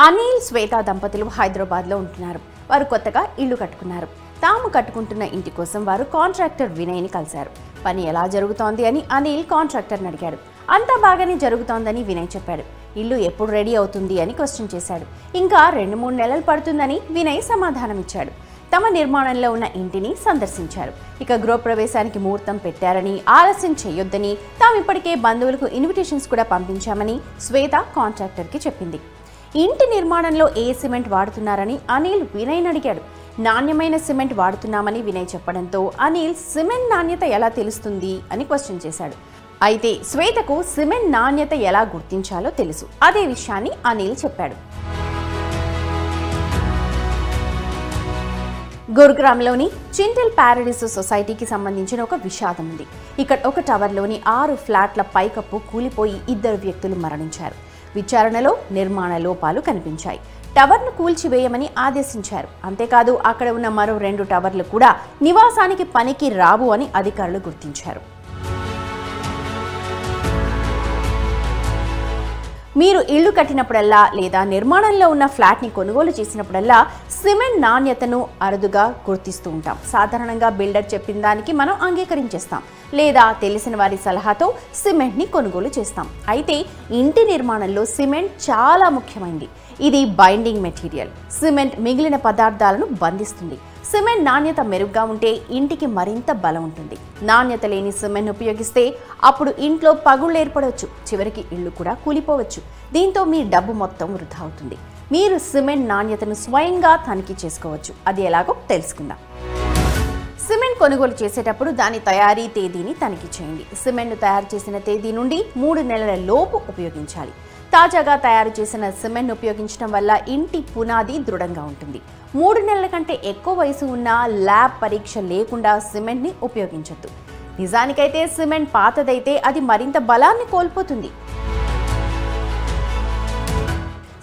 అనిల్ శ్వేత దంపతులు హైదరాబాద్లో ఉంటున్నారు. వారు కొత్తగా ఇల్లు కట్టుకున్నారు. తాము కట్టుకుంటున్న ఇంటి కోసం వారు కాంట్రాక్టర్ వినయ్ని కలిశారు. పని ఎలా జరుగుతోంది అని అనిల్ కాంట్రాక్టర్ని అడిగాడు. అంతా బాగానే జరుగుతోందని వినయ్ చెప్పాడు. ఇల్లు ఎప్పుడు రెడీ అవుతుంది అని క్వశ్చన్ చేశాడు. ఇంకా 2-3 నెలలు పడుతుందని వినయ్ సమాధానం ఇచ్చాడు. తమ నిర్మాణంలో ఉన్న ఇంటిని సందర్శించారు. ఇక గృహప్రవేశానికి ముహూర్తం పెట్టారని, ఆలస్యం చేయొద్దని, తాము ఇప్పటికే బంధువులకు ఇన్విటేషన్స్ కూడా పంపించామని శ్వేత కాంట్రాక్టర్కి చెప్పింది. ఇంటి నిర్మాణంలో ఏ సిమెంట్ వాడుతున్నారని అనిల్ వినయ్ని అడిగాడు. నాణ్యమైన సిమెంట్ వాడుతున్నామని వినయ్ చెప్పడంతో అనిల్ సిమెంట్ నాణ్యత ఎలా తెలుస్తుంది అని క్వశ్చన్ చేశాడు. అయితే శ్వేతకు సిమెంట్ నాణ్యత ఎలా గుర్తించాలో తెలుసు. అదే విషయాన్ని అనిల్ చెప్పాడు. గురుగ్రామ్లోని చింటల్ ప్యారడైస్ సొసైటీకి సంబంధించిన ఒక విషాదం ఉంది. ఇక్కడ ఒక టవర్లోని 6 ఫ్లాట్ల పైకప్పు కూలిపోయి 2 వ్యక్తులు మరణించారు. విచారణలో నిర్మాణ లోపాలు కనిపించాయి. టవర్ను కూల్చివేయమని ఆదేశించారు. అంతేకాదు అక్కడ ఉన్న మరో 2 టవర్లు కూడా నివాసానికి పనికి రావు అని అధికారులు గుర్తించారు. మీరు ఇల్లు కట్టినప్పుడల్లా లేదా నిర్మాణంలో ఉన్న ఫ్లాట్ని కొనుగోలు చేసినప్పుడల్లా సిమెంట్ నాణ్యతను అరుదుగా గుర్తిస్తూ ఉంటాం. సాధారణంగా బిల్డర్ చెప్పిన దానికి మనం అంగీకరించేస్తాం లేదా తెలిసిన వారి సలహాతో సిమెంట్ని కొనుగోలు చేస్తాం. అయితే ఇంటి నిర్మాణంలో సిమెంట్ చాలా ముఖ్యమైనది. ఇది బైండింగ్ మెటీరియల్. సిమెంట్ మిగిలిన పదార్థాలను బంధిస్తుంది. సిమెంట్ నాణ్యత మెరుగ్గా ఉంటే ఇంటికి మరింత బలం ఉంటుంది. నాణ్యత లేని సిమెంట్ ఉపయోగిస్తే అప్పుడు ఇంట్లో పగుళ్ళు ఏర్పడవచ్చు. చివరికి ఇల్లు కూడా కూలిపోవచ్చు. దీంతో మీ డబ్బు మొత్తం వృధా అవుతుంది. మీరు సిమెంట్ నాణ్యతను స్వయంగా తనిఖీ చేసుకోవచ్చు. అది ఎలాగో తెలుసుకుందాం. సిమెంట్ కొనుగోలు చేసేటప్పుడు దాని తయారీ తేదీని తనిఖీ చేయండి. సిమెంట్ తయారు చేసిన తేదీ నుండి 3 నెలల లోపు ఉపయోగించాలి. తాజాగా తయారు చేసిన సిమెంట్ ఉపయోగించడం వల్ల ఇంటి పునాది దృఢంగా ఉంటుంది. 3 నెలల కంటే ఎక్కువ వయసు ఉన్న ల్యాబ్ పరీక్ష లేకుండా సిమెంట్ని ఉపయోగించొద్దు. నిజానికైతే సిమెంట్ పాతదైతే అది మరింత బలాన్ని కోల్పోతుంది.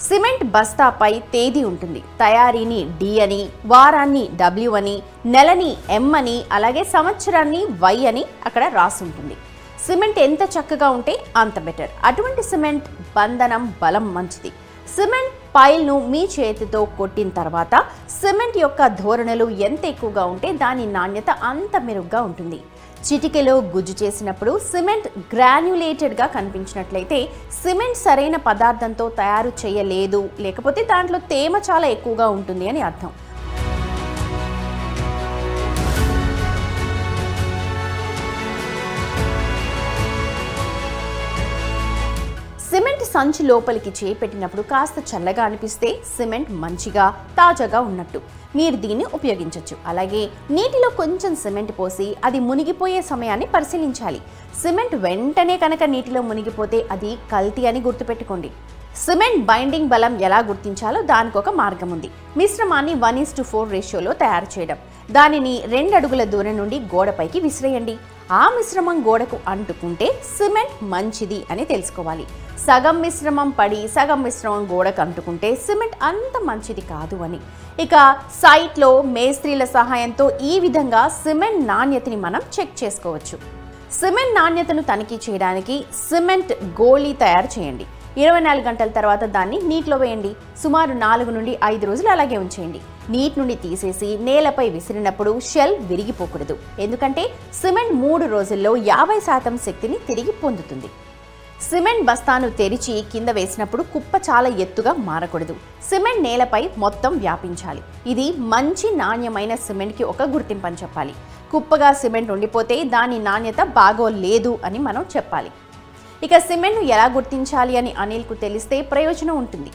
సిమెంట్ బస్తాపై తేదీ ఉంటుంది. తయారీని D అని, వారాన్ని W అని, నెలని M అని, అలాగే సంవత్సరాన్ని Y అని అక్కడ రాసి ఉంటుంది. సిమెంట్ ఎంత చక్కగా ఉంటే అంత బెటర్. అటువంటి సిమెంట్ బంధనం బలం మంచిది. సిమెంట్ పైల్ను మీ చేతితో కొట్టిన తర్వాత సిమెంట్ యొక్క ధోరణులు ఎంత ఎక్కువగా ఉంటే దాని నాణ్యత అంత మెరుగ్గా ఉంటుంది. చిటికెలో గుజ్జు చేసినప్పుడు సిమెంట్ గ్రాన్యులేటెడ్గా కనిపించినట్లయితే సిమెంట్ సరైన పదార్థంతో తయారు చేయలేదు, లేకపోతే దాంట్లో తేమ చాలా ఎక్కువగా ఉంటుంది అని అర్థం. సిమెంట్ సంచి లోపలికి చేపెట్టినప్పుడు కాస్త చల్లగా అనిపిస్తే సిమెంట్ మంచిగా తాజాగా ఉన్నట్టు. మీరు దీన్ని ఉపయోగించవచ్చు. అలాగే నీటిలో కొంచెం సిమెంట్ పోసి అది మునిగిపోయే సమయాన్ని పరిశీలించాలి. సిమెంట్ వెంటనే కనుక నీటిలో మునిగిపోతే అది కల్తీ అని గుర్తుపెట్టుకోండి. సిమెంట్ బైండింగ్ బలం ఎలా గుర్తించాలో దానికి ఒక మార్గం ఉంది. మిశ్రమాన్ని 1:4 రేషియోలో తయారు చేయడం. దానిని 2 అడుగుల దూరం నుండి గోడపైకి విసిరేయండి. ఆ మిశ్రమం గోడకు అంటుకుంటే సిమెంట్ మంచిది అని తెలుసుకోవాలి. సగం మిశ్రమం పడి సగం మిశ్రమం గోడకు అంటుకుంటే సిమెంట్ అంత మంచిది కాదు అని. ఇక సైట్లో మేస్త్రీల సహాయంతో ఈ విధంగా సిమెంట్ నాణ్యతని మనం చెక్ చేసుకోవచ్చు. సిమెంట్ నాణ్యతను తనిఖీ చేయడానికి సిమెంట్ గోళీ తయారు చేయండి. 24 గంటల తర్వాత దాన్ని నీటిలో వేయండి. సుమారు 4 నుండి 5 రోజులు అలాగే ఉంచేయండి. నీటి నుండి తీసేసి నేలపై విసిరినప్పుడు షెల్ విరిగిపోకూడదు. ఎందుకంటే సిమెంట్ 3 రోజుల్లో 50% శక్తిని తిరిగి పొందుతుంది. సిమెంట్ బస్తాను తెరిచి కింద వేసినప్పుడు కుప్ప చాలా ఎత్తుగా మారకూడదు. సిమెంట్ నేలపై మొత్తం వ్యాపించాలి. ఇది మంచి నాణ్యమైన సిమెంట్కి ఒక గుర్తింపు అని చెప్పాలి. కుప్పగా సిమెంట్ ఉండిపోతే దాని నాణ్యత బాగోలేదు అని మనం చెప్పాలి. ఇక సిమెంట్ను ఎలా గుర్తించాలి అని అనిల్కు తెలిస్తే ప్రయోజనం ఉంటుంది.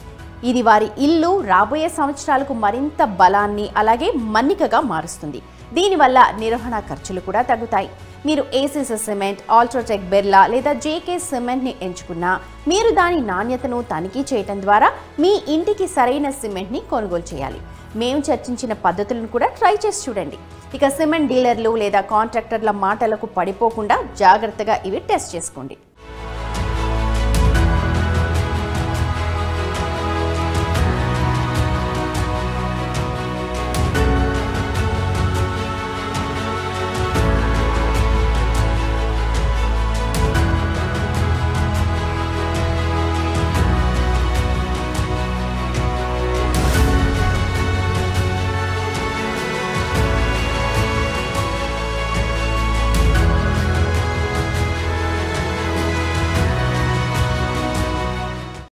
ఇది వారి ఇల్లు రాబోయే సంవత్సరాలకు మరింత బలాన్ని అలాగే మన్నికగా మారుస్తుంది. దీనివల్ల నిర్వహణ ఖర్చులు కూడా తగ్గుతాయి. మీరు ఏసీసీ సిమెంట్, అల్ట్రాటెక్ బిర్లా లేదా జేకే సిమెంట్ని ఎంచుకున్నా మీరు దాని నాణ్యతను తనిఖీ చేయడం ద్వారా మీ ఇంటికి సరైన సిమెంట్ని కొనుగోలు చేయాలి. మేము చర్చించిన పద్ధతులను కూడా ట్రై చేసి చూడండి. ఇక సిమెంట్ డీలర్లు లేదా కాంట్రాక్టర్ల మాటలకు పడిపోకుండా జాగ్రత్తగా ఇవి టెస్ట్ చేసుకోండి.